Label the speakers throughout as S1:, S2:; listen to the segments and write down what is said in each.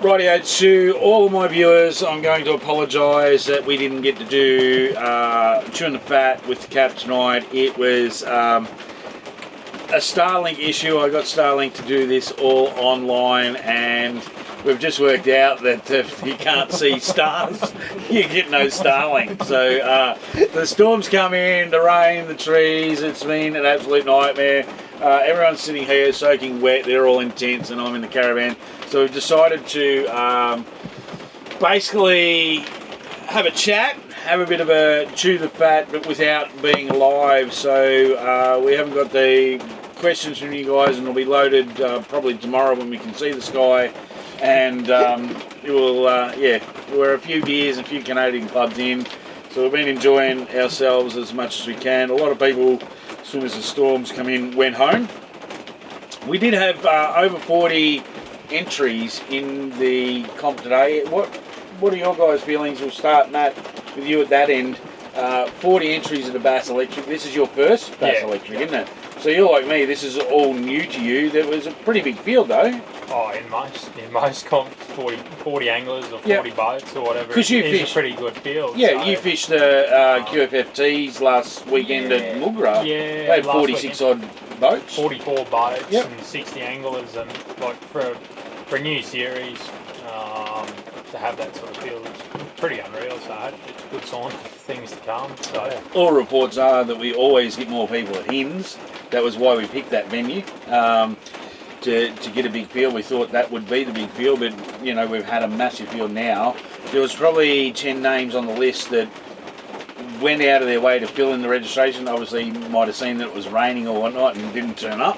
S1: Rightio, to all of my viewers, I'm going to apologise that we didn't get to do Chewin the Fat with the cap tonight. It was a Starlink issue. I got Starlink to do this all online, and we've just worked out that if you can't see stars, you get no Starlink. So the storms come in, the rain, the trees, it's been an absolute nightmare. Everyone's sitting here soaking wet, they're all in tents, and I'm in the caravan. So we've decided to basically have a chat, have a bit of a chew the fat, but without being live. So we haven't got the questions from you guys, and it'll be loaded probably tomorrow when we can see the sky. And it will, we're a few beers and a few Canadian clubs in, so we've been enjoying ourselves as much as we can. A lot of people, as soon as the storms come in, went home. We did have over 40 entries in the comp today. What are your guys' feelings? We'll start, Matt, with you at that end. 40 entries at the Bass Electric. This is your first Bass Electric, isn't it? So you're like me, this is all new to you. There was a pretty big field though.
S2: Oh, in most comps, 40 anglers or 40 boats or whatever.
S1: Because you fished
S2: a pretty good field.
S1: Yeah, so you fished the QFFTs last weekend at Mulgra.
S2: Yeah,
S1: they had 46 odd boats.
S2: 44 boats and 60 anglers, and like for a new series to have that sort of field is pretty unreal. So it's a good sign of things to come. So
S1: all reports are that we always get more people at Hins. That was why we picked that venue. To get a big field. We thought that would be the big field, but you know, we've had a massive field now. There was probably 10 names on the list that went out of their way to fill in the registration. Obviously you might have seen that it was raining or whatnot and didn't turn up.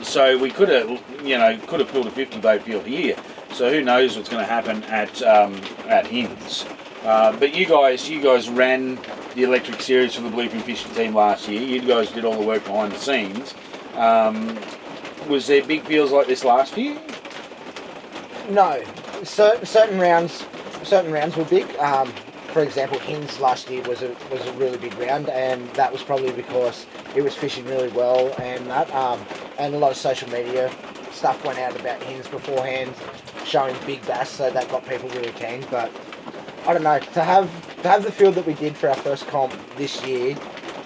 S1: So we could have filled a 50 boat field here. So who knows what's going to happen at Hins. But you guys ran the electric series for the Bluefin fishing team last year. You guys did all the work behind the scenes. Was there big fields like this last year?
S3: No. Certain rounds were big. For example, Hins last year was a really big round, and that was probably because it was fishing really well, and that and a lot of social media stuff went out about Hins beforehand, showing big bass, so that got people really keen. But I don't know, to have the field that we did for our first comp this year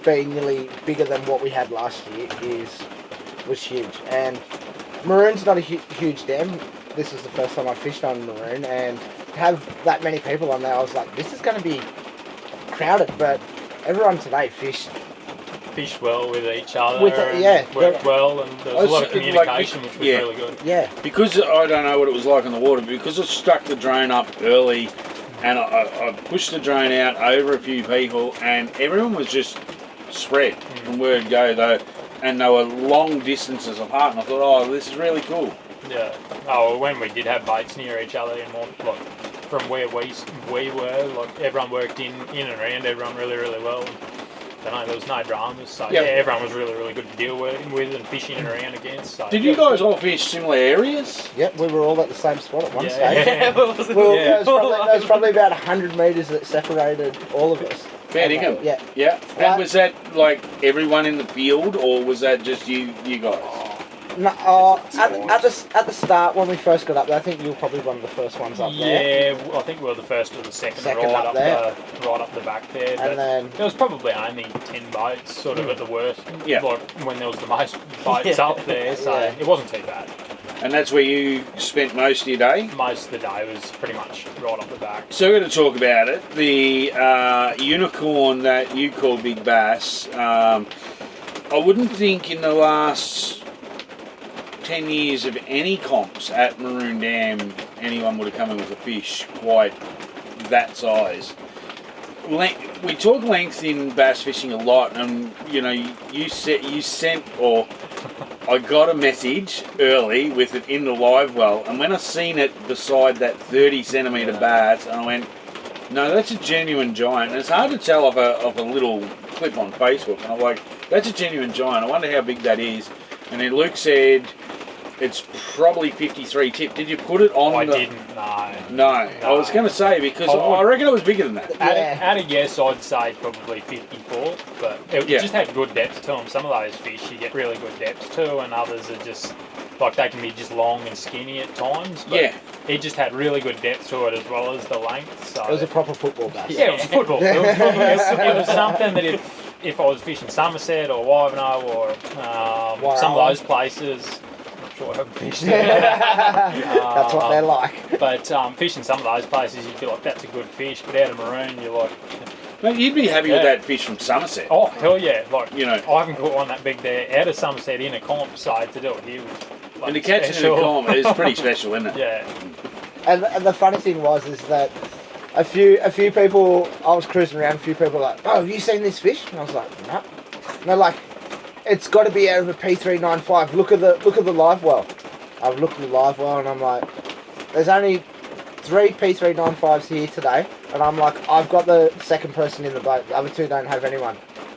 S3: being nearly bigger than what we had last year was huge. And Maroon's not a huge dam. This is the first time I fished on Maroon, and to have that many people on there, I was like, this is going to be crowded. But everyone today fished
S2: well with each other.
S1: Worked
S2: well, and there was a lot of communication, which was really good.
S3: Yeah.
S1: Because I don't know what it was like on the water, but because I struck the drone up early, and I pushed the drone out over a few people, and everyone was just spread from word go though. And they were long distances apart, and I thought, oh, this is really cool.
S2: Yeah. Oh, when we did have boats near each other, and more, like from where we were, like everyone worked in and around everyone really, really well. There was no dramas, so everyone was really, really good to deal with and fishing and around against. So,
S1: did you guys all fish similar areas?
S3: Yep, we were all at the same spot at one stage.
S2: Yeah.
S3: There was probably about 100 metres that separated all of us.
S1: Fair dinkum. Yeah. And was that like everyone in the field, or was that just you guys?
S3: No, at the start when we first got up there, I think you were probably one of the first ones up there.
S2: Yeah, I think we were the first or the second right
S3: up
S2: the back there.
S3: And then
S2: there was probably only 10 boats, sort of at the worst.
S1: Yeah.
S2: Like when there was the most boats up there, so it wasn't too bad.
S1: And that's where you spent most of your day?
S2: Most of the day was pretty much right off the back.
S1: So we're going to talk about it. The unicorn that you call Big Bass, I wouldn't think in the last 10 years of any comps at Maroon Dam anyone would have come in with a fish quite that size. We talk length in bass fishing a lot, and you know, you sent or I got a message early with it in the live well, and when I seen it beside that 30 centimetre bass, and I went, no, that's a genuine giant. And it's hard to tell off a little clip on Facebook, and I'm like, that's a genuine giant. I wonder how big that is. And then Luke said it's probably 53 tip. Did you put it on?
S2: I didn't.
S1: No. I was going to say, because I reckon it was bigger than that.
S2: At a guess, I'd say probably 54, but it just had good depth to them. Some of those fish you get really good depth to, and others are just like they can be just long and skinny at times. But
S1: Yeah.
S2: it just had really good depth to it as well as the length. So
S3: It was a proper football bass.
S2: yeah, it was football. It was something that if I was fishing Somerset or Wivenhoe or some of those places, I'm not sure I haven't fished there.
S3: That's what they're like.
S2: But fishing some of those places, you'd be like, that's a good fish. But out of Maroon, you're like,
S1: Mate, you'd be happy with that fish from Somerset.
S2: oh hell yeah! Like
S1: You know.
S2: I haven't caught one that big there out of Somerset in a comp, so to do it here was like,
S1: And to catch it in a comp is pretty special, isn't it?
S2: Yeah.
S3: And the funny thing is that a few people, I was cruising around, a few people were like, oh, have you seen this fish? And I was like, no. And they're like, it's got to be out of a P395. Look at the live well. I've looked at the live well and I'm like, there's only 3 P395s here today, and I'm like, I've got the second person in the boat. The other 2 don't have anyone.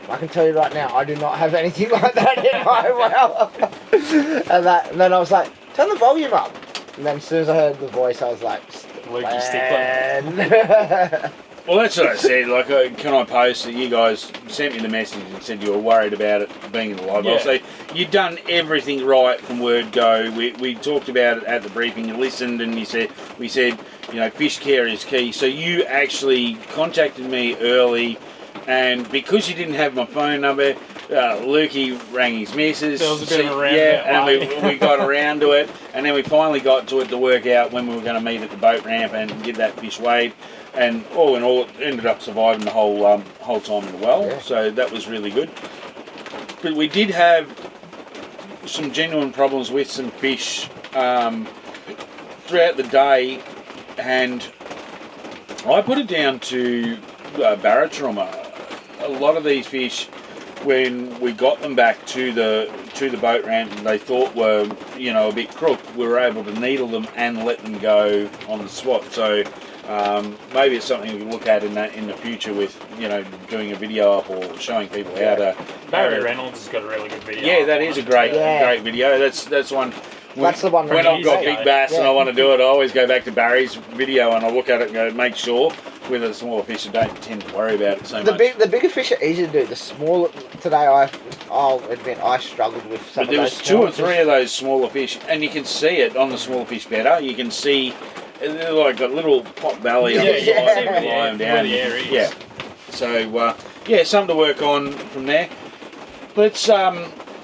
S3: I can tell you right now, I do not have anything like that in my well. and then I was like, turn the volume up. And then as soon as I heard the voice, I was like,
S2: Lukey Stickler.
S1: Well, that's what I said. Like, can I post that you guys sent me the message and said you were worried about it being in the live well? So you've done everything right from word go. We talked about it at the briefing. You listened and we said, you know, fish care is key. So you actually contacted me early, and because you didn't have my phone number, Lukey rang his missus.
S2: There was a bit of a round.
S1: And we got around to it, and then we finally got to it to work out when we were going to meet at the boat ramp and get that fish weighed. And all in all, it ended up surviving the whole time in the well.
S3: Yeah.
S1: So that was really good. But we did have some genuine problems with some fish throughout the day, and I put it down to barotrauma. A lot of these fish, when we got them back to the boat ramp and they thought were, you know, a bit crooked, we were able to needle them and let them go on the swat. So maybe it's something we can look at in the future with, you know, doing a video up or showing people how to.
S2: Barry Reynolds has got a really good video.
S1: Yeah, that is a great video. That's one.
S3: That's the one.
S1: When I've got big bass and I want to do it, I always go back to Barry's video and I look at it and go, make sure with the smaller fish, I don't tend to worry about it so much.
S3: The bigger fish are easy to do. The smaller, today I'll admit I struggled with some
S1: But there was 2 or 3 of those smaller fish, and you can see it on the smaller fish better. You can see they're like a little pot belly on the side, lying down. Yeah. So something to work on from there. Let's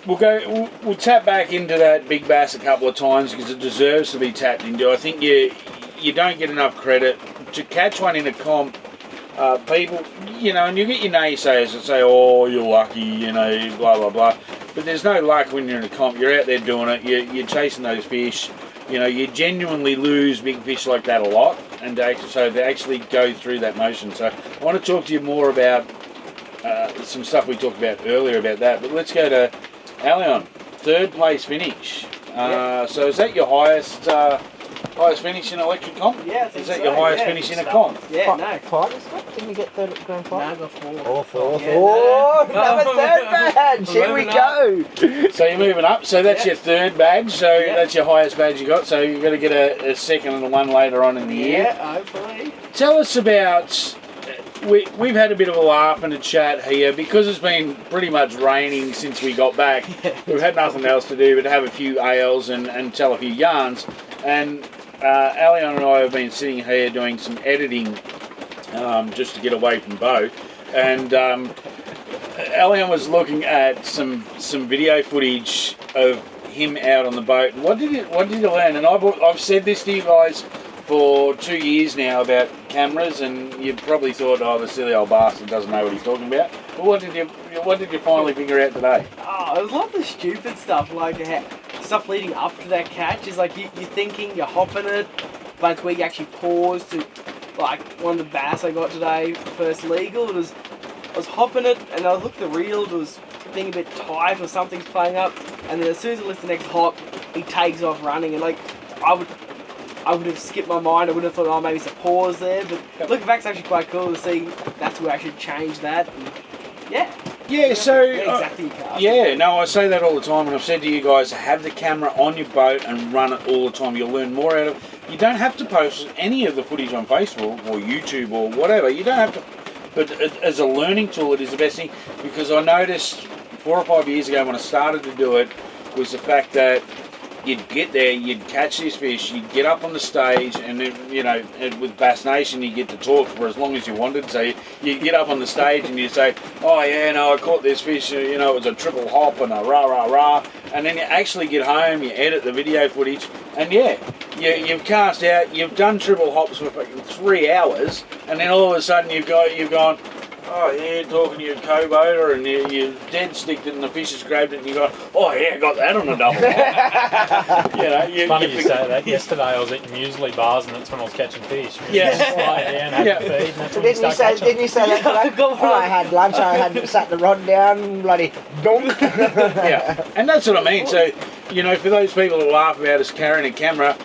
S1: we'll tap back into that big bass a couple of times because it deserves to be tapped into. I think you don't get enough credit to catch one in a comp. People, you know, and you get your naysayers that say, "Oh, you're lucky," you know, blah blah blah. But there's no luck when you're in a comp. You're out there doing it. You're chasing those fish. You know, you genuinely lose big fish like that a lot, and so they actually go through that motion. So I want to talk to you more about some stuff we talked about earlier about that. But let's go to Alion, 3rd place finish. So is that your highest finish in electric comp?
S4: Yeah, I think
S1: Is that
S4: so,
S1: your highest
S4: yeah.
S1: finish in a comp?
S4: Yeah, no.
S3: Finals, didn't you get 3rd at Grand Final?
S4: No, I got 4.
S3: Oh, 4th.
S4: Yeah,
S3: Oh,
S4: no.
S3: another 3rd badge. Here we go.
S1: So you're moving up. So that's your 3rd badge. So
S4: Yeah.
S1: that's your highest badge you got. So you're going to get a 2nd and one later on in the year.
S4: Yeah, hopefully.
S1: Tell us about. We've had a bit of a laugh and a chat here because it's been pretty much raining since we got back. We've had nothing else to do but have a few ales and tell a few yarns. And Alion and I have been sitting here doing some editing just to get away from Bo. And Alion was looking at some video footage of him out on the boat. What did you learn? And I've said this to you guys for 2 years now about cameras, and you probably thought, oh, the silly old bastard doesn't know what he's talking about. But what did you finally figure out today?
S4: Oh, it was a lot of the stupid stuff, like stuff leading up to that catch. Is like you're thinking you're hopping it, but it's where you actually pause to, like one of the bass I got today, first legal. I was hopping it, and I looked at the reel, it was being a bit tight or something's playing up, and then as soon as I lift the next hop, he takes off running, and like I would have skipped my mind. I would have thought, oh, maybe it's a pause there. But looking back, it's actually quite cool to see that's where I should change that. And
S1: Yeah, so...
S4: exactly.
S1: No, I say that all the time, and I've said to you guys, have the camera on your boat and run it all the time. You'll learn more out of it. You don't have to post any of the footage on Facebook or YouTube or whatever. You don't have to... But as a learning tool, it is the best thing, because I noticed 4 or 5 years ago when I started to do it was the fact that you'd get there, you'd catch this fish, you'd get up on the stage, and then, you know, with Bass Nation, you get to talk for as long as you wanted. So you'd get up on the stage and you'd say, oh yeah, no, I caught this fish, you know, it was a triple hop and a rah, rah, rah. And then you actually get home, you edit the video footage, and yeah, you've cast out, you've done triple hops for fucking 3 hours, and then all of a sudden you've gone, oh yeah, talking to your co-boater, and you dead sticked it and the fish has grabbed it and you go, oh yeah, got that on a double. You know,
S2: It's funny you say that. Yesterday I was eating muesli bars and that's when I was catching fish.
S1: Yeah.
S2: Just lie down, have to feed, and that's when you
S3: Didn't
S2: start catching.
S3: you say that today? Oh, I had lunch, I had sat the rod down, bloody donk.
S1: Yeah, and that's what I mean. So, you know, for those people that laugh about us carrying a camera,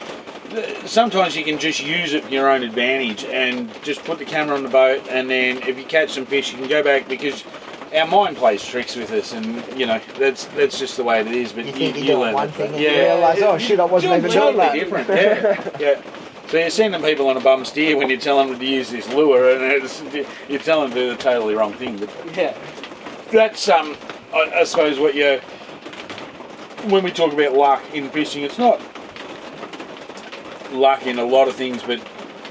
S1: sometimes you can just use it for your own advantage and just put the camera on the boat, and then if you catch some fish you can go back, because our mind plays tricks with us, and you know that's just the way it is. But
S3: You think
S1: you
S3: you're
S1: learn
S3: doing one
S1: that.
S3: thing and you realise, oh shit, I wasn't even doing
S1: Totally
S3: that.
S1: different. Yeah. So you're sending people on a bum steer when you tell them to use this lure, and you tell them to do the totally wrong thing. But
S4: Yeah.
S1: that's I suppose what you, when we talk about luck in fishing, it's not luck in a lot of things, but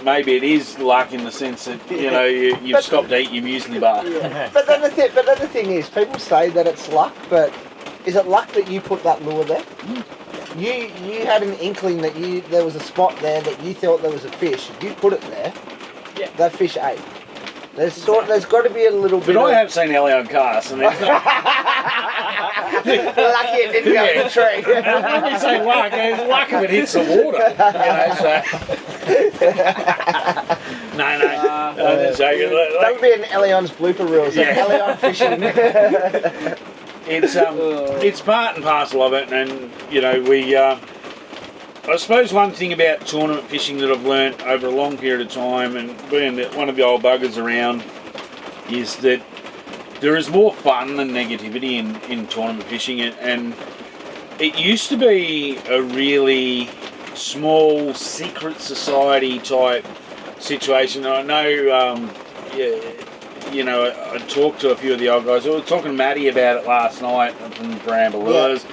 S1: maybe it is luck in the sense that, you know, you've stopped to eat your muesli bar.
S3: Yeah. But then the thing is, people say that it's luck, but is it luck that you put that lure there? You had an inkling that there was a spot there that you thought there was a fish. You put it there.
S4: Yeah.
S3: That fish ate. There's got to be a little bit.
S1: But
S3: of...
S1: I have seen Ellie on cast, and it's not.
S3: Lucky it didn't go in the tree.
S1: When we say luck, it's luck if it hits the water. You know, so. No. I'm just joking.
S3: That would be an Elion's blooper reels.
S1: Yeah.
S3: Elion fishing.
S1: It's part and parcel of it, and you know we. I suppose one thing about tournament fishing that I've learnt over a long period of time, and being one of the old buggers around, is that there is more fun than negativity in tournament fishing, and it used to be a really small secret society type situation. I know, you know, I talked to a few of the old guys. I was talking to Matty about it last night from Bramble Lures.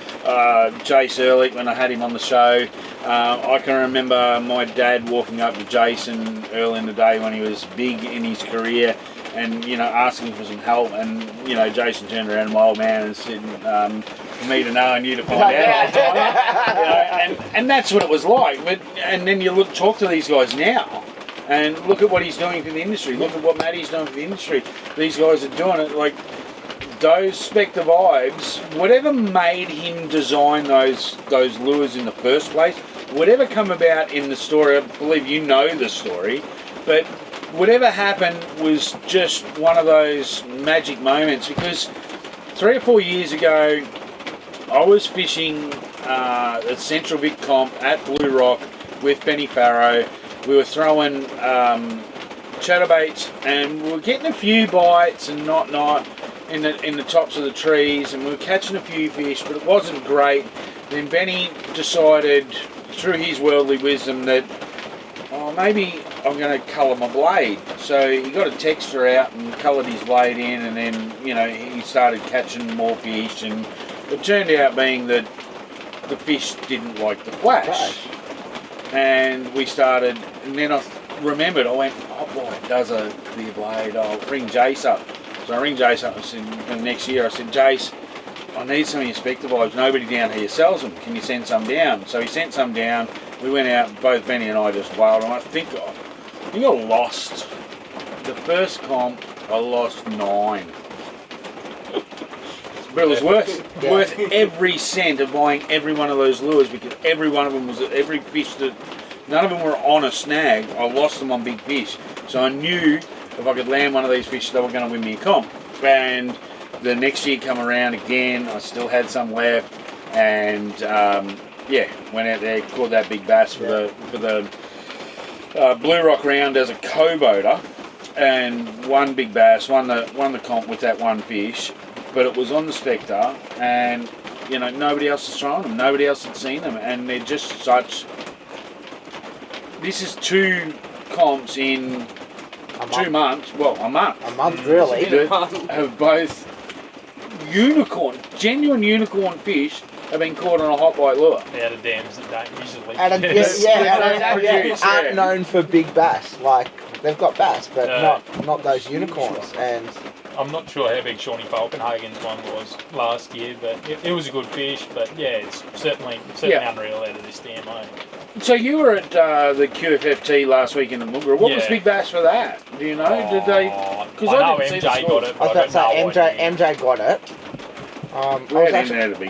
S1: Jace Ehrlich, when I had him on the show, I can remember my dad walking up to Jason early in the day when he was big in his career, and you know, asking for some help, and you know, Jason turned around to my old man and said, for me to know and you to find out. You know, and that's what it was like. But and then you talk to these guys now, and look at what he's doing for the industry. Look at what Matty's doing for the industry. These guys are doing it like those Spectre vibes. Whatever made him design those lures in the first place, whatever come about in the story, I believe you know the story, but whatever happened was just one of those magic moments, because 3 or 4 years ago I was fishing at Central Vic Comp at Blue Rock with Benny Farrow. We were throwing chatterbaits and we were getting a few bites and not in the tops of the trees, and we were catching a few fish, but it wasn't great. Then Benny decided, through his worldly wisdom, that maybe I'm going to colour my blade. So he got a texture out and coloured his blade in, and then, you know, he started catching more fish, and it turned out being that the fish didn't like the flash. And we started, and then I remembered, I went, oh boy, it does a clear blade, I'll ring Jace up. So I ring Jace up and said, the next year I said, Jace, I need some of your Spectre vibes. Nobody down here sells them. Can you send some down? So he sent some down. We went out, both Benny and I just whaled them. I think I lost, the first comp, I lost 9. But it was worth every cent of buying every one of those lures, because every one of them was, every fish that, none of them were on a snag. I lost them on big fish. So I knew if I could land one of these fish, they were going to win me a comp. And the next year come around again, I still had some left, and went out there, caught that big bass for the Blue Rock round as a co-boater, and won big bass, won the comp with that one fish. But it was on the Spectre, and you know, nobody else has thrown them, nobody else had seen them, and they're just such. This is 2 comps in 2 months. Well, a month.
S3: A month, really.
S1: Have both genuine unicorn fish have been caught on a hot bite lure.
S2: Out of dams that don't usually.
S3: Aren't known for big bass. Like they've got bass, but not those unicorns. And
S2: I'm not sure how big Shawnee Falkenhagen's one was last year, but it was a good fish. But yeah, it's certainly unreal out of this dam.
S1: So you were at the QFFT last week in the Moogra. What was big bass for that? Do you know? Did they? Because
S2: I know MJ got it.
S3: I was about to say MJ got it. I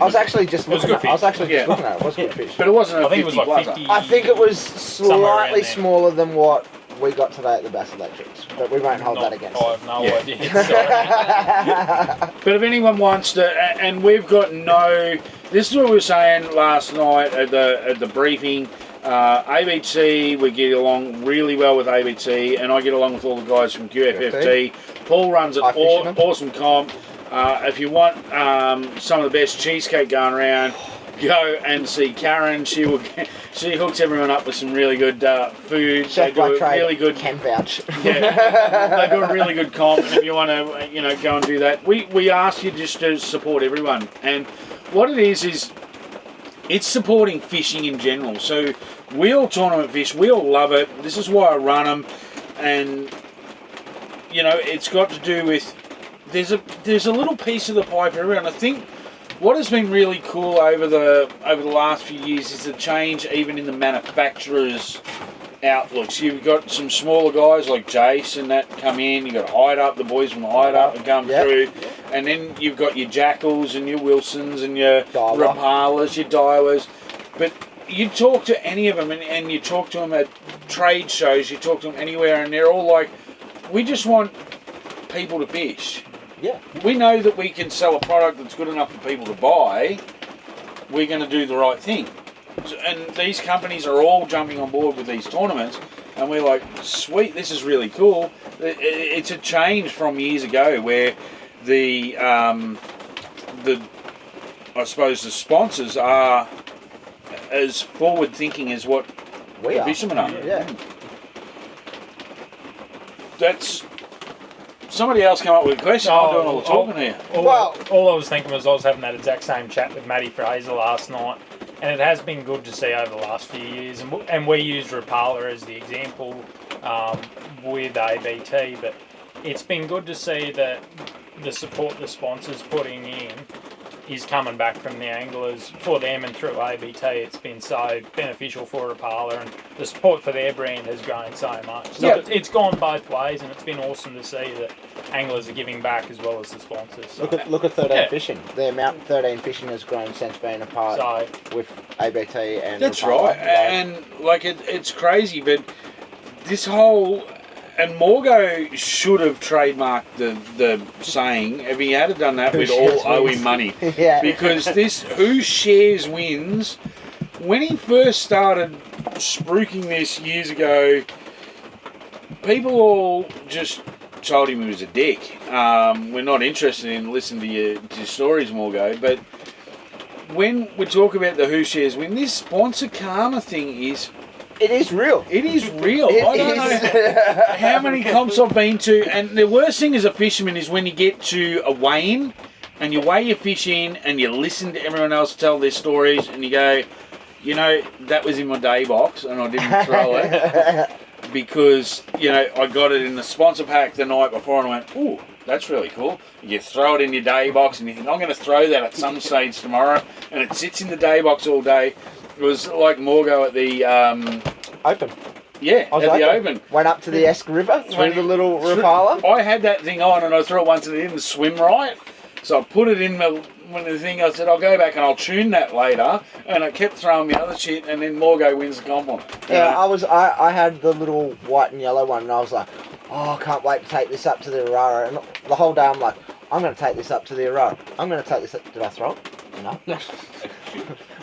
S3: was actually just looking at it. It was a good fish.
S1: But it wasn't.
S2: I think it was like 50.
S3: I think it was slightly smaller than what we got today at the Bass Electrics, but we won't hold that against
S2: I have no idea.
S1: But if anyone wants to, and we've got no. This is what we were saying last night at the briefing. ABT, we get along really well with ABT, and I get along with all the guys from QFFT. Paul runs an awesome comp. If you want some of the best cheesecake going around, go and see Karen. She hooks everyone up with some really good food.
S3: Chef
S1: they do
S3: by trade,
S1: really good.
S3: can vouch.
S1: Yeah, they do a really good comp. And if you want to, go and do that, we ask you just to support everyone. And what it is it's supporting fishing in general. So we all tournament fish. We all love it. This is why I run them. And it's got to do with there's a little piece of the pie for everyone. I think what has been really cool over the last few years is the change even in the manufacturers' outlooks. You've got some smaller guys like Jason that come in. You've got Hide Up, the boys from Hide Up that come through. And then you've got your Jackals and your Wilsons and your Rapalas, your Daiwas. But you talk to any of them and you talk to them at trade shows, you talk to them anywhere, and they're all like, we just want people to fish.
S3: Yeah.
S1: We know that we can sell a product that's good enough for people to buy. We're going to do the right thing. And these companies are all jumping on board with these tournaments, and we're like, sweet, this is really cool. It's a change from years ago where the I suppose the sponsors are as forward thinking as what the fishermen are.
S3: Yeah.
S2: That's
S1: somebody else come up with a question. I'm doing all the talking here.
S2: All I was thinking was I was having that exact same chat with Matty Fraser last night, and it has been good to see over the last few years. And we used Rapala as the example with ABT, but it's been good to see that the support the sponsors putting in is coming back from the anglers for them and through ABT. It's been so beneficial for Rapala, and the support for their brand has grown so much. So it's gone both ways, and it's been awesome to see that anglers are giving back as well as the sponsors. So,
S3: look at 13 Fishing. The amount 13 Fishing has grown since being a part with ABT and
S1: that's
S3: Rapala.
S1: right. And it's crazy, but this whole. And Morgo should have trademarked the saying. If he had done that, we'd all owe him money.
S3: Yeah.
S1: Because this who shares wins. When he first started spruiking this years ago, people all just told him he was a dick. We're not interested in listening to your stories, Morgo. But when we talk about the who shares win, this sponsor karma thing is.
S3: It is real.
S1: It is real. I don't know how many comps I've been to, and the worst thing as a fisherman is when you get to a weigh-in and you weigh your fish in and you listen to everyone else tell their stories and you go, that was in my day box and I didn't throw it because, I got it in the sponsor pack the night before and I went, ooh, that's really cool. You throw it in your day box and you think, I'm going to throw that at some stage tomorrow, and it sits in the day box all day. It was like Morgo at the
S3: Open.
S1: Yeah, at the Open.
S3: Went up to the Esk River through the little Rapala.
S1: I had that thing on and I threw it once and it didn't swim right. So I put it in the thing. I said, I'll go back and I'll tune that later. And I kept throwing the other shit, and then Morgo wins the comp on it.
S3: Yeah, I had the little white and yellow one, and I was like, I can't wait to take this up to the Aurora. And the whole day I'm like, I'm going to take this up to the Aurora. I'm going to take this up. Did I throw it? No.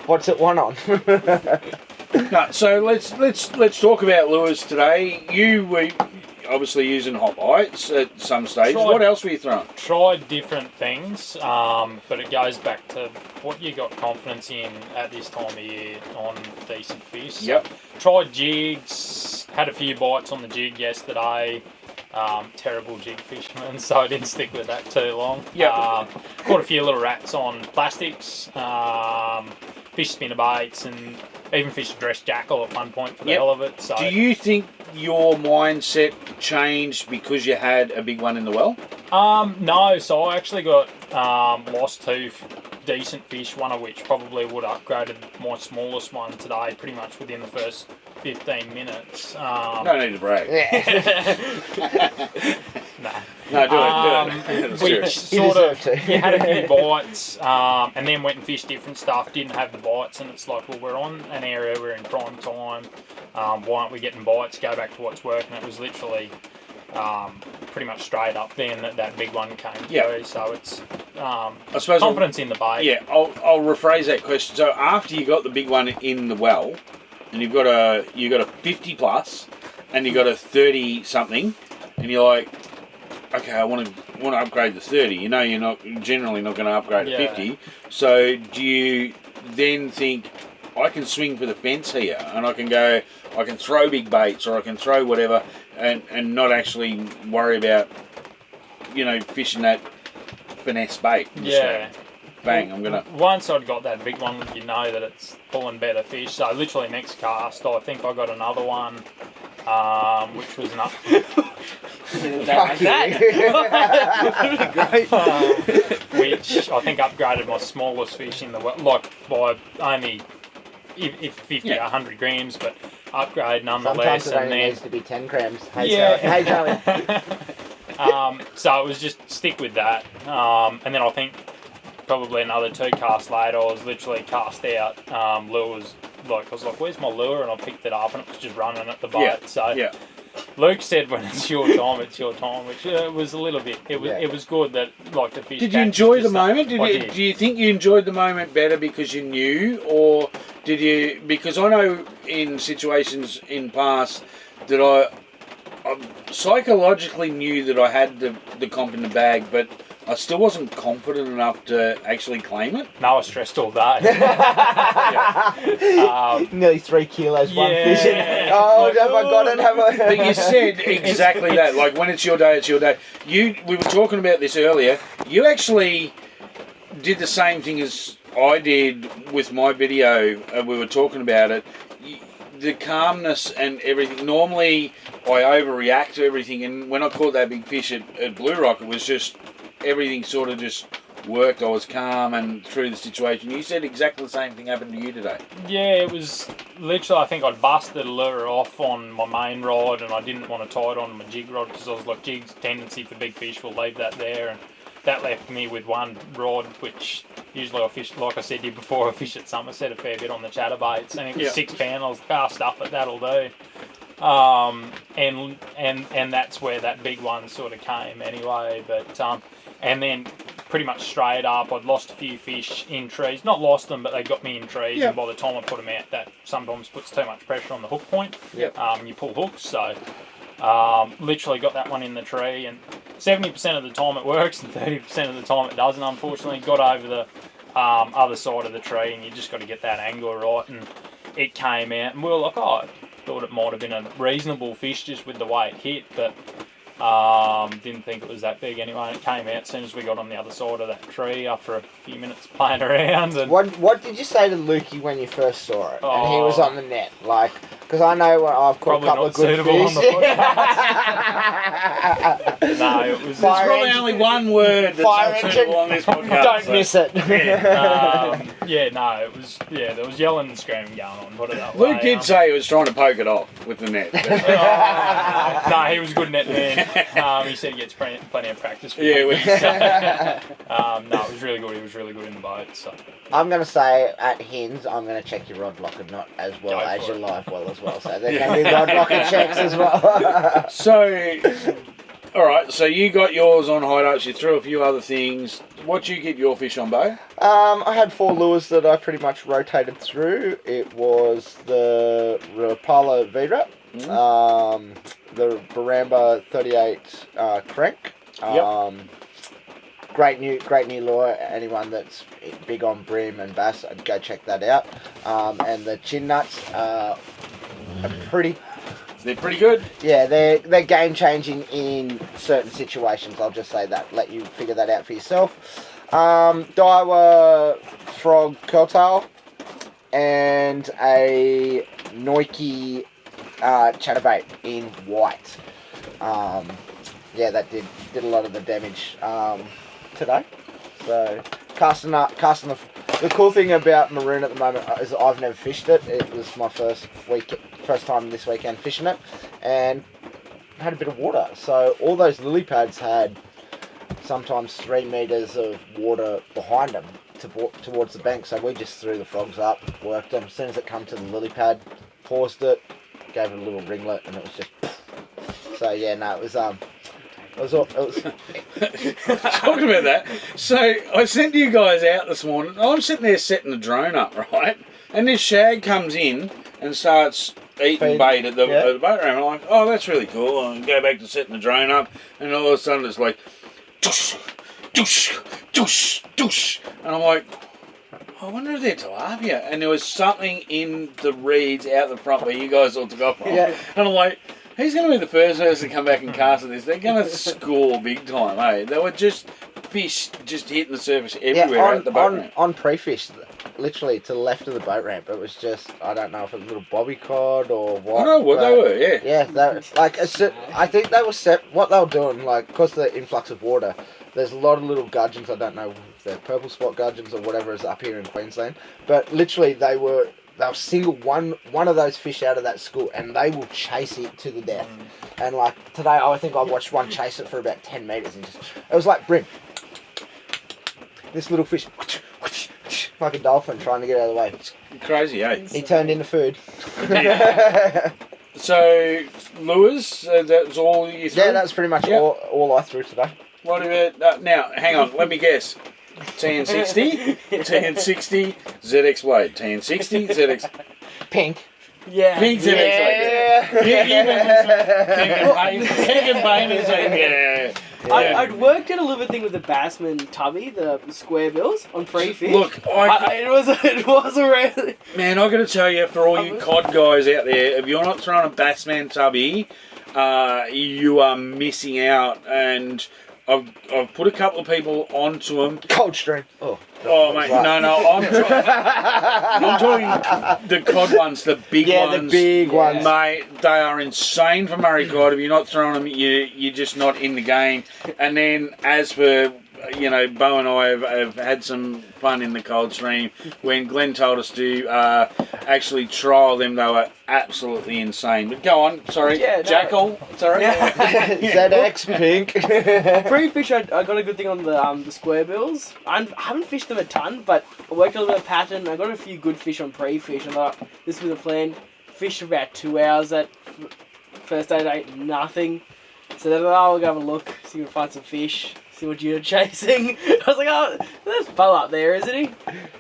S3: What's it won on?
S1: No, so let's talk about lures today. You were obviously using hot bites at some stage. What else were you throwing?
S2: Tried different things, but it goes back to what you got confidence in at this time of year on decent fish.
S1: Yep.
S2: Tried jigs, had a few bites on the jig yesterday. Terrible jig fisherman, so I didn't stick with that too long.
S1: Yep.
S2: Caught a few little rats on plastics, fished spinnerbaits, and even fished a dressed jackal at one point for the hell of it. So,
S1: do you think your mindset changed because you had a big one in the well?
S2: no, so I actually got lost two decent fish, one of which probably would have upgraded my smallest one today pretty much within the first 15 minutes.
S1: No need to brag.
S2: Nah.
S1: No, do it. That's
S2: Which sort of, you had a few bites, and then went and fished different stuff, didn't have the bites, and it's like, well, we're on an area, we're in prime time, why aren't we getting bites, go back to what's working. It was literally pretty much straight up then that big one came through, so it's
S1: I suppose
S2: confidence in the bait.
S1: Yeah, I'll rephrase that question. So after you got the big one in the well, and you got a 50 plus, and you got a 30 something, and you're like, okay, I want to upgrade the 30. You know, you're generally not going to upgrade a 50. So do you then think, I can swing for the fence here, and I can throw big baits, or I can throw whatever, and not actually worry about, fishing that finesse bait?
S2: Yeah.
S1: Bang, I'm gonna.
S2: Once I'd got that big one, you know that it's pulling better fish. So literally next cast, I think I got another one, which was enough. Which I think upgraded my smallest fish in the well, like by only if 50 or 100 grams, but upgrade nonetheless.
S3: Sometimes it only needs to be 10 grams.
S2: Hey,
S3: Charlie.
S2: So it was just stick with that, and then I think probably another 2 casts later, I was literally cast out. Lures, I was like, "Where's my lure?" And I picked it up, and it was just running at the boat. Luke said, "When it's your time, it's your time," which was a little bit. It was good that the fish.
S1: Did you enjoy the moment? Do you think you enjoyed the moment better because you knew, or did you? Because I know in situations in past that I psychologically knew that I had the comp in the bag, but I still wasn't confident enough to actually claim it.
S2: No, I was stressed all day.
S3: Nearly 3 kilos, one fish. Oh, have I got it? Have I?
S1: But you said exactly that. Like, when it's your day, it's your day. We were talking about this earlier. You actually did the same thing as I did with my video. We were talking about it. The calmness and everything. Normally, I overreact to everything, and when I caught that big fish at Blue Rock, it was just everything sort of just worked. I was calm and through the situation. You said exactly the same thing happened to you today.
S2: Yeah, it was literally, I think I'd busted a lure off on my main rod, and I didn't want to tie it on my jig rod because I was like, jig's tendency for big fish, we'll leave that there. And that left me with one rod, which usually I fish, like I said to you before, I fish at Somerset a fair bit on the chatterbaits, and it was 6 pound. I was stuff it, that'll do. And that's where that big one sort of came anyway. But and then pretty much straight up, I'd lost a few fish in trees. Not lost them, but they got me in trees. And by the time I put them out, that sometimes puts too much pressure on the hook point. You pull hooks, so literally got that one in the tree, and 70% of the time it works, and 30% of the time it doesn't. Unfortunately, got over the other side of the tree, and you just got to get that angle right, and it came out, and we were like, oh, I thought it might have been a reasonable fish just with the way it hit, but didn't think it was that big anyway. And it came out as soon as we got on the other side of that tree after a few minutes playing around. And
S3: what did you say to Lukey when you first saw it and he was on the net? Like, because I know I've caught a couple of good fish.
S2: No, it was.
S1: There's probably only one word that's unsuitable on this podcast.
S3: Don't miss it.
S2: No, it was. Yeah, there was yelling and screaming going on. Put it that way.
S1: Luke did say he was trying to poke it off with the net.
S2: No, he was a good net man. He said he gets plenty of practice.
S1: No, it
S2: was really good. He was really good in the boat. So
S3: I'm going to say at Hins, I'm going to check your rod locker, not as well as your live well as well. So there's going to be rod locker checks as well.
S1: So, all right. So you got yours on hideouts. You threw a few other things. What did you get your fish on, Bo?
S3: I had 4 lures that I pretty much rotated through. It was the Rapala V-Rap, the Baramba 38 crank. Great new lure. Anyone that's big on bream and bass, go check that out. And the chin nuts are a pretty
S1: They're pretty good.
S3: Yeah, they're game changing in certain situations. I'll just say that. Let you figure that out for yourself. Daiwa frog curtail and a Nike chatterbait in white. Yeah, that did a lot of the damage today. So casting the cool thing about Maroon at the moment is I've never fished it. It was my first time this weekend fishing it, and had a bit of water. So all those lily pads had sometimes 3 meters of water behind them towards the bank. So we just threw the frogs up, worked them. As soon as it come to the lily pad, paused it, gave it a little ringlet, and it was just. So yeah, no, it was
S1: Talking about that, so I sent you guys out this morning. I'm sitting there setting the drone up, right? And this shag comes in and starts eating bait at the boat ramp. I'm like, oh, that's really cool. And go back to setting the drone up, and all of a sudden it's like, doosh, doosh, doosh, doosh. And I'm like, I wonder if they're tilapia. And there was something in the reeds out the front where you guys all took off from.
S3: Yeah.
S1: And I'm like, he's going to be the first person to come back and cast at this. They're going to score big time, eh? They were just fish just hitting the surface everywhere at the boat ramp.
S3: On pre-fish, literally to the left of the boat ramp, it was just, I don't know if it was a little bobby cod or what.
S1: I know what they were, yeah.
S3: Yeah, I think they were what they were doing, like, because of the influx of water, there's a lot of little gudgeons. I don't know if they're purple spot gudgeons or whatever is up here in Queensland, but literally they'll single one of those fish out of that school and they will chase it to the death. And like today, I think I watched one chase it for about 10 metres and it was like brim. This little fish, like a dolphin trying to get out of the way.
S1: Crazy, eh?
S3: He turned into food.
S1: So, lures, that was all you threw?
S3: Yeah, that's pretty much all I threw today.
S1: What about, now, hang on, let me guess. TN60, TN60, ZX blade. TN60, ZX...
S3: Pink.
S4: Yeah.
S1: Pink ZX blade. Pink and Bane is like, yeah.
S4: I'd worked out a little bit thing with the Bassman tubby, the square bills on free fish.
S1: Look,
S4: it was a really...
S1: Man, I got to tell you, for all you cod guys out there, if you're not throwing a Bassman tubby, you are missing out. And I've put a couple of people onto them.
S3: Cold stream.
S1: Oh, mate, no, I'm talking the cod ones, the big ones.
S3: Yeah, the big ones.
S1: Mate, they are insane for Murray cod. If you're not throwing them, you're just not in the game. And then, as for, Bo and I have had some fun in the cold stream. When Glenn told us to actually trial them, they were absolutely insane. But go on, sorry. Yeah, no. Jackal, sorry.
S3: ZX Pink.
S4: Pre-fish, I got a good thing on the square bills. I haven't fished them a ton, but I worked a little bit of pattern. I got a few good fish on pre-fish. I thought this was the plan. Fished for about 2 hours that first day, nothing. So then we'll go have a look, see if we can find some fish. See what you're chasing. I was like, oh, there's Bo up there, isn't he?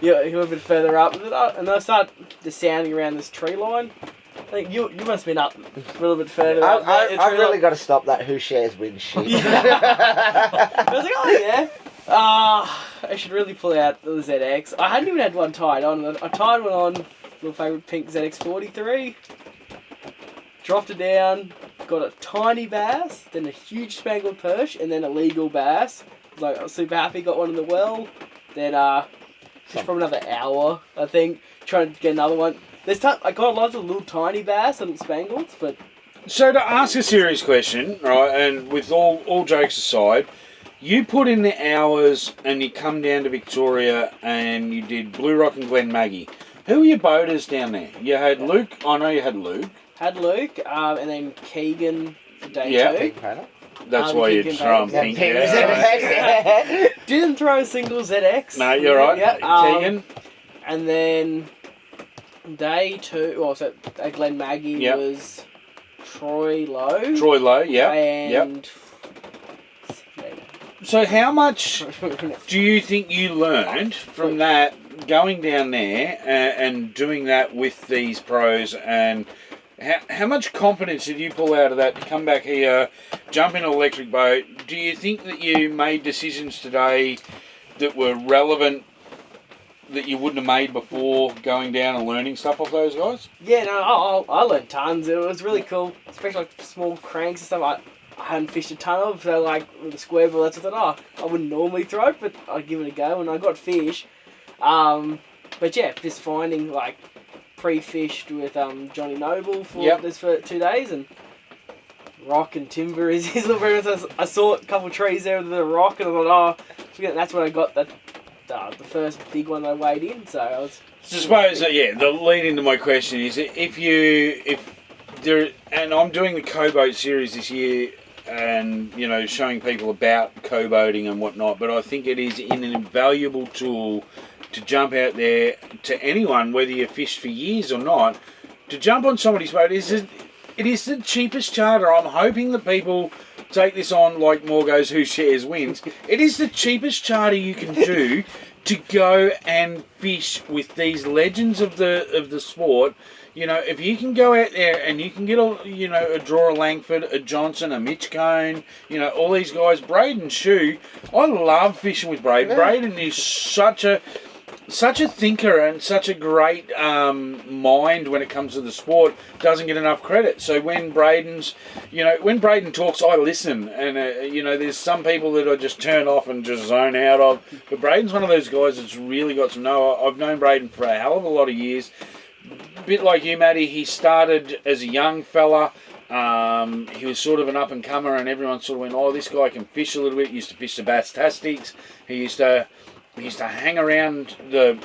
S4: Yeah, he went a bit further up. And then I started just sounding around this tree line. I think you must have been up a little bit further up.
S3: I've really got to stop that who shares wins shit.
S4: I was like, oh yeah. I should really pull out the ZX. I hadn't even had one tied on. I tied one on, little favourite pink ZX 43. Dropped it down. Got a tiny bass, then a huge spangled perch, and then a legal bass. I was super happy, got one in the well. Then just probably another hour, I think, trying to get another one. I got lots of little tiny bass and spangles, but...
S1: So to ask a serious question, right, and with all jokes aside, you put in the hours and you come down to Victoria and you did Blue Rock and Glen Maggie. Who were your boaters down there? You had Luke, I know you had Luke.
S4: Had Luke, and then Keegan for day 2.
S1: That's why you throw them pink.
S4: Didn't throw a single ZX.
S1: No, you're right. Keegan.
S4: And then day 2, so at Glen Maggie was Troy Lowe.
S1: Troy Lowe, yeah.
S4: And...
S1: So how much do you think you learned from that, going down there and doing that with these pros, and... How much confidence did you pull out of that to come back here, jump in an electric boat? Do you think that you made decisions today that were relevant that you wouldn't have made before going down and learning stuff off those guys?
S4: Yeah, no, I learned tons. It was really cool, especially like small cranks and stuff. I hadn't fished a ton of, so like with the square bill, that's what I thought. Oh, I wouldn't normally throw it, but I'd give it a go, and I got fish. But yeah, just finding like pre-fished with Johnny Noble for 2 days, and rock and timber is his little preference. I saw a couple of trees there with a rock, and I thought, that's when I got the first big one I weighed in. So I was.
S1: So I suppose the lead into my question is if there, and I'm doing the co-boat series this year, and showing people about co-boating and whatnot, but I think it is an invaluable tool to jump out there to anyone, whether you fished for years or not, to jump on somebody's boat. It is the cheapest charter. I'm hoping that people take this on like Morgo's Who Shares Wins. It is the cheapest charter you can do to go and fish with these legends of the sport. If you can go out there and you can get a Drawer Langford, a Johnson, a Mitch Cone, all these guys, Braden Shue. I love fishing with Braden.
S3: Yeah.
S1: Braden is such a thinker and such a great mind when it comes to the sport. Doesn't get enough credit. So when Braden talks, I listen. And there's some people that I just turn off and just zone out of. But Braden's one of those guys that's really got some know. I've known Braden for a hell of a lot of years. A bit like you, Matty, he started as a young fella. He was sort of an up-and-comer, and everyone sort of went, oh, this guy can fish a little bit. He used to fish the Bass-tastics. He used to hang around the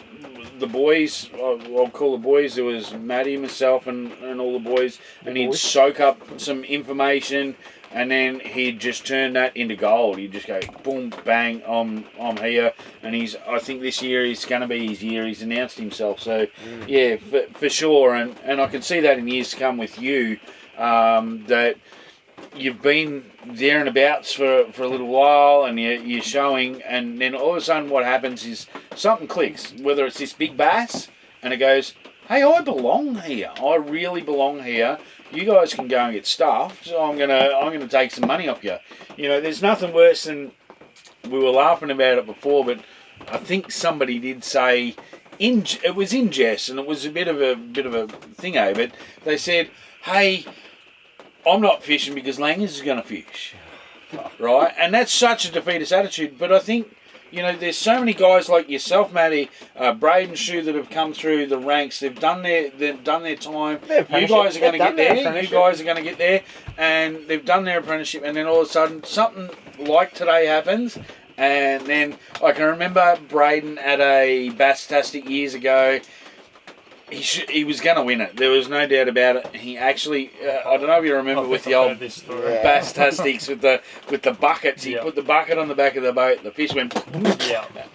S1: boys. I'll call the boys. There was Matty, myself, and all the boys. And he'd soak up some information, and then he'd just turn that into gold. He'd just go, boom, bang, I'm here. And I think this year is going to be his year. He's announced himself. So, yeah, for sure. And I can see that in years to come with you, that you've been there and abouts for a little while, and you're showing, and then all of a sudden what happens is something clicks, whether it's this big bass, and it goes, hey, I belong here. I really belong here. You guys can go and get stuffed, so I'm gonna take some money off you. There's nothing worse than, we were laughing about it before, but I think somebody did say, it was in jest, and it was a bit of a thing, but they said, hey, I'm not fishing because Langers is going to fish, right? And that's such a defeatist attitude. But I think, there's so many guys like yourself, Matty, Braden Shue, that have come through the ranks. They've done their time. You guys are going to get there. You guys are going to get there, and they've done their apprenticeship. And then all of a sudden, something like today happens. And then I can remember Braden at a Bass-tastic years ago. He was going to win it. There was no doubt about it. He actually, I don't know if you remember with the old Bass-tastics with the buckets. He put the bucket on the back of the boat. The fish went,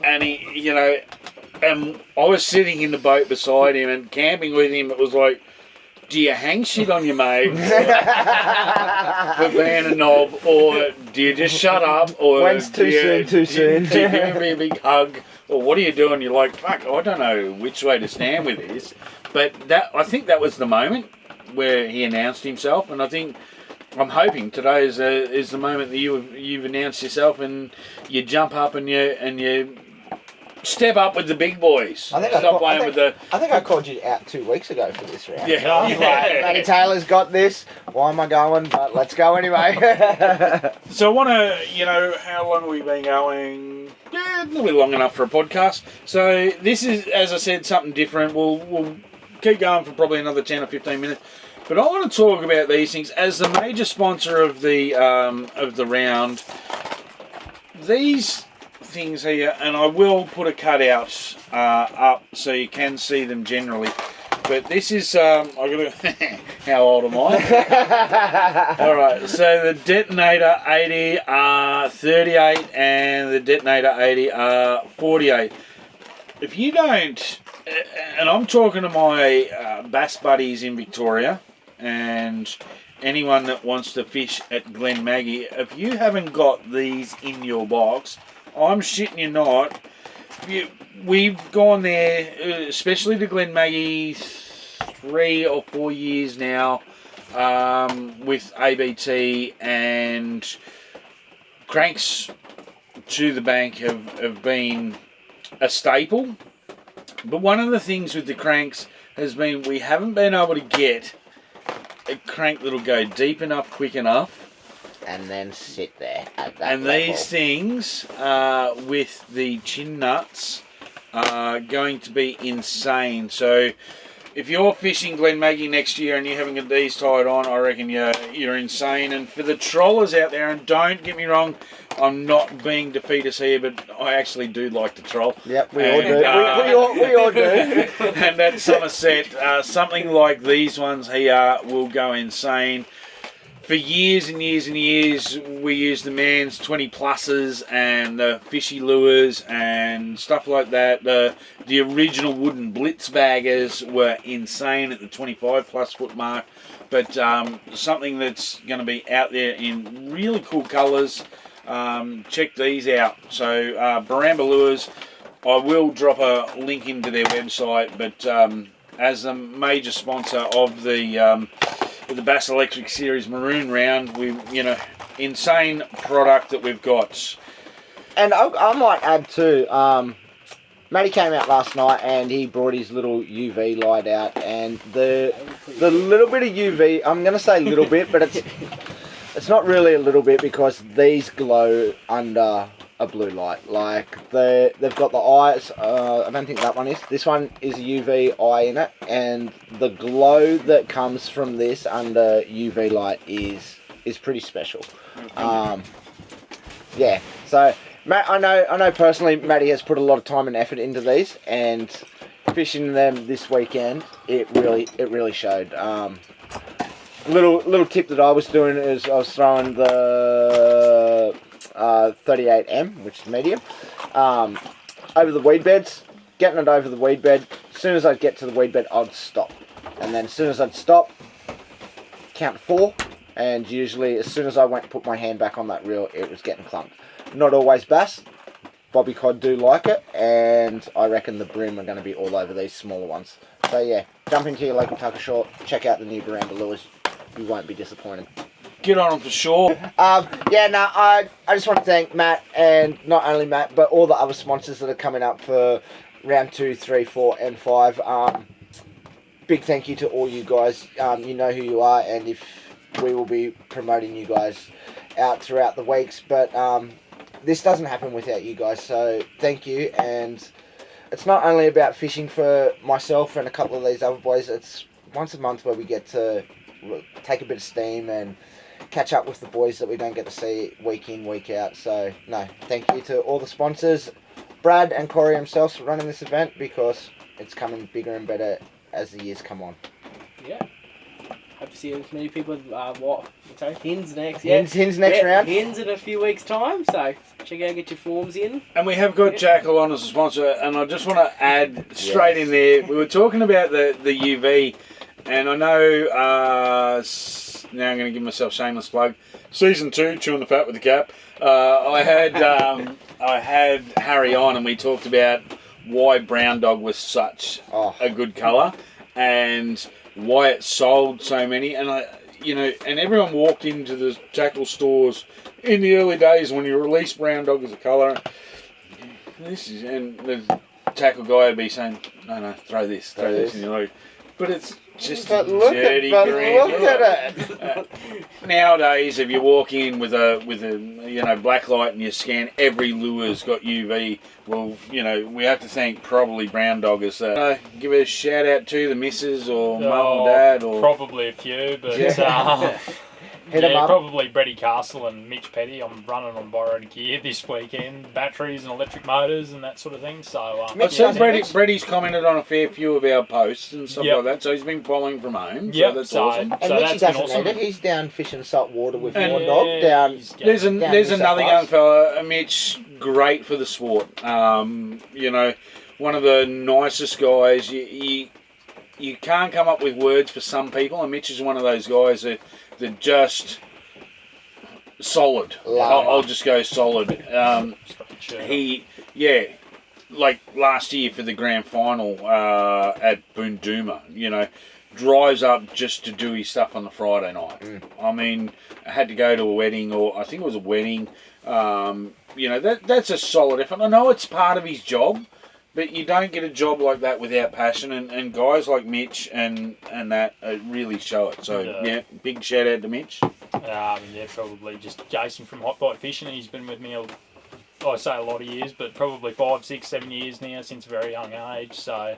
S1: and he, and I was sitting in the boat beside him and camping with him. It was like, do you hang shit on your mate for being a knob, or do you just shut up, or
S3: when's too soon?
S1: Do you give me a big hug? Or what are you doing? You're like, fuck, I don't know which way to stand with this. But I think that was the moment where he announced himself, and I'm hoping today is the moment that you've announced yourself, and you jump up and you step up with the big boys.
S3: I think I called you out 2 weeks ago for this round.
S1: Yeah.
S3: I was like, Matty Taylor's got this. Why am I going? But let's go anyway.
S1: So I want to, how long have we been going? Yeah, it'll be long enough for a podcast. So this is, as I said, something different. We'll keep going for probably another 10 or 15 minutes. But I want to talk about these things as the major sponsor of the round. These things here, and I will put a cutout up so you can see them generally. But this is, I gotta, how old am I? Alright, so the Detonator 80 are 38 and the Detonator 80 are 48. If you don't, and I'm talking to my bass buddies in Victoria and anyone that wants to fish at Glen Maggie, if you haven't got these in your box, I'm shitting you not. We've gone there, especially to Glen Maggie, 3 or 4 years now, with ABT, and cranks to the bank have been a staple. But one of the things with the cranks has been we haven't been able to get a crank that'll go deep enough, quick enough.
S3: And then sit there at that
S1: And
S3: level.
S1: these things with the chin nuts are going to be insane. So if you're fishing Glen Maggie next year and you're having these tied on, I reckon you're insane. And for the trollers out there, and don't get me wrong, I'm not being defeatist here, but I actually do like to troll.
S3: Yep, we all do. We all do.
S1: And at Somerset, something like these ones here will go insane. For years and years and years, we used the Man's 20 pluses and the fishy lures and stuff like that. The original wooden blitz baggers were insane at the 25 plus foot mark, but something that's going to be out there in really cool colours. Check these out. So Baramba Lures, I will drop a link into their website, but as a major sponsor of the Bass Electric Series Maroon round, insane product that we've got.
S3: And I might add too, Matty came out last night and he brought his little UV light out, and the little bit of UV, I'm going to say little bit, but it's not really a little bit, because these glow under a blue light. Like they've got the eyes. I don't think that one is. This one is a UV eye in it, and the glow that comes from this under UV light is pretty special. Yeah. So Matt, I know personally, Matty has put a lot of time and effort into these, and fishing them this weekend, it really showed. Little tip that I was doing is I was throwing the 38M, which is medium, over the weed beds, getting it over the weed bed. As soon as I'd get to the weed bed, I'd stop, and then as soon as I'd stop, count 4, and usually as soon as I went to put my hand back on that reel, it was getting clumped. Not always bass. Bobby cod do like it, and I reckon the brim are going to be all over these smaller ones. So yeah, jump into your local tucker short, check out the new Baramba Lures. You won't be disappointed.
S1: Get on them for sure.
S3: I just want to thank Matt, and not only Matt, but all the other sponsors that are coming up for round 2, 3, 4, and 5. Big thank you to all you guys. You know who you are, and if we will be promoting you guys out throughout the weeks. But this doesn't happen without you guys, so thank you. And it's not only about fishing for myself and a couple of these other boys. It's once a month where we get to take a bit of steam and catch up with the boys that we don't get to see week in, week out. So no, thank you to all the sponsors, Brad and Corey themselves, for running this event, because it's coming bigger and better as the years come on.
S4: Yeah. Hope to see as many people Hins next.
S3: Hins next round.
S4: Hins in a few weeks' time, so check out, get your forms in.
S1: And we have got Jackal on as a sponsor, and I just want to add straight in there, we were talking about the UV, and I know, now I'm going to give myself a shameless plug, Season 2, Chewin the Fat with the Cap, I had Harry on, and we talked about why Brown Dog was such a good colour, and why it sold so many. And and everyone walked into the tackle stores in the early days when you released Brown Dog as a colour. And the tackle guy would be saying, no, throw this, and you're like, but it's just dirty green.
S3: Look at it.
S1: Nowadays, if you walk in with a black light and you scan, every lure's got UV. Well, we have to thank probably Brown Dog as give a shout out to the missus or mum and dad, or
S2: probably a few, but probably Brady Castle and Mitch Petty. I'm running on borrowed gear this weekend, batteries and electric motors and that sort of thing. So
S1: I've seen Brady's commented on a fair few of our posts and stuff like that. So he's been following from home. So that's awesome.
S3: And Mitchy doesn't need it. He's down fishing salt water with Warn Dog.
S1: There's another young fella, Mitch, great for the sport. One of the nicest guys. You can't come up with words for some people, and Mitch is one of those guys that just solid. I'll just go solid. Like last year for the grand final at Boondooma, drives up just to do his stuff on the Friday night. I mean, I had to go to a wedding, or I think it was a wedding. That's a solid effort. I know it's part of his job, But you don't get a job like that without passion, and guys like Mitch and that really show it. So yeah, big shout out to Mitch.
S2: Yeah, probably just Jason from Hot Bite Fishing. He's been with me, I say a lot of years, but probably 5, 6, 7 years now since a very young age. So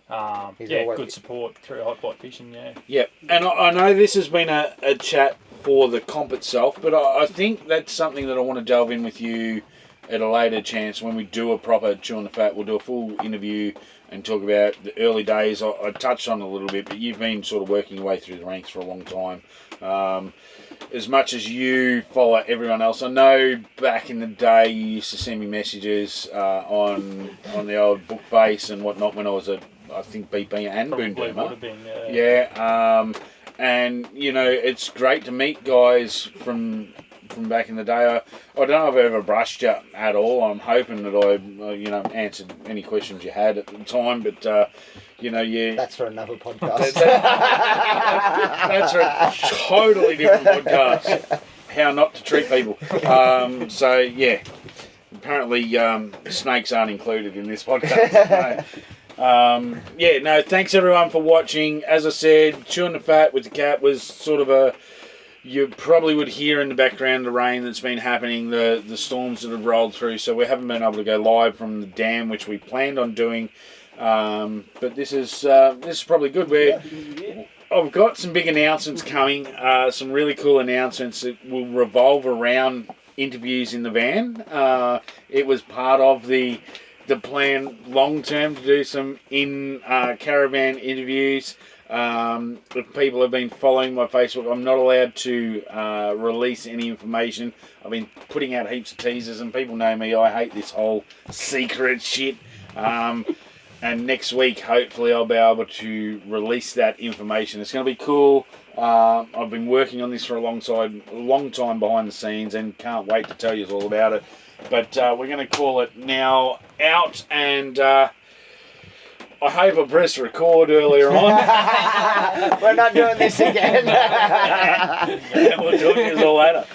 S2: good support through Hot Bite Fishing. Yeah.
S1: Yep, and I know this has been a chat for the comp itself, but I think that's something that I want to delve in with you at a later chance when we do a proper Chewin the Fat. We'll do a full interview and talk about the early days. I touched on it a little bit, but you've been sort of working your way through the ranks for a long time. As much as you follow everyone else, I know back in the day you used to send me messages on the old book face and whatnot when I was I think BP and Boon Boomer. Yeah. And it's great to meet guys from back in the day. I don't know if I've ever brushed you at all. I'm hoping that I answered any questions you had at the time, but
S3: That's for another podcast.
S1: That's for a totally different podcast. How not to treat people. So yeah, apparently snakes aren't included in this podcast. No. Thanks everyone for watching. As I said, Chewin the Fat with the Cat was sort of you probably would hear in the background the rain that's been happening, the storms that have rolled through, so we haven't been able to go live from the dam, which we planned on doing, but this is probably good. I've got some big announcements coming, some really cool announcements that will revolve around interviews in the van. It was part of the plan long term to do some in Caravan interviews. If people have been following my Facebook, I'm not allowed to release any information. I've been putting out heaps of teasers, and people know me, I hate this whole secret shit. And next week, hopefully, I'll be able to release that information. It's going to be cool. I've been working on this for a long time behind the scenes, and can't wait to tell you all about it. But we're going to call it now out, and I hope I pressed record earlier on.
S3: We're not doing this again.
S1: We'll talk to you all later.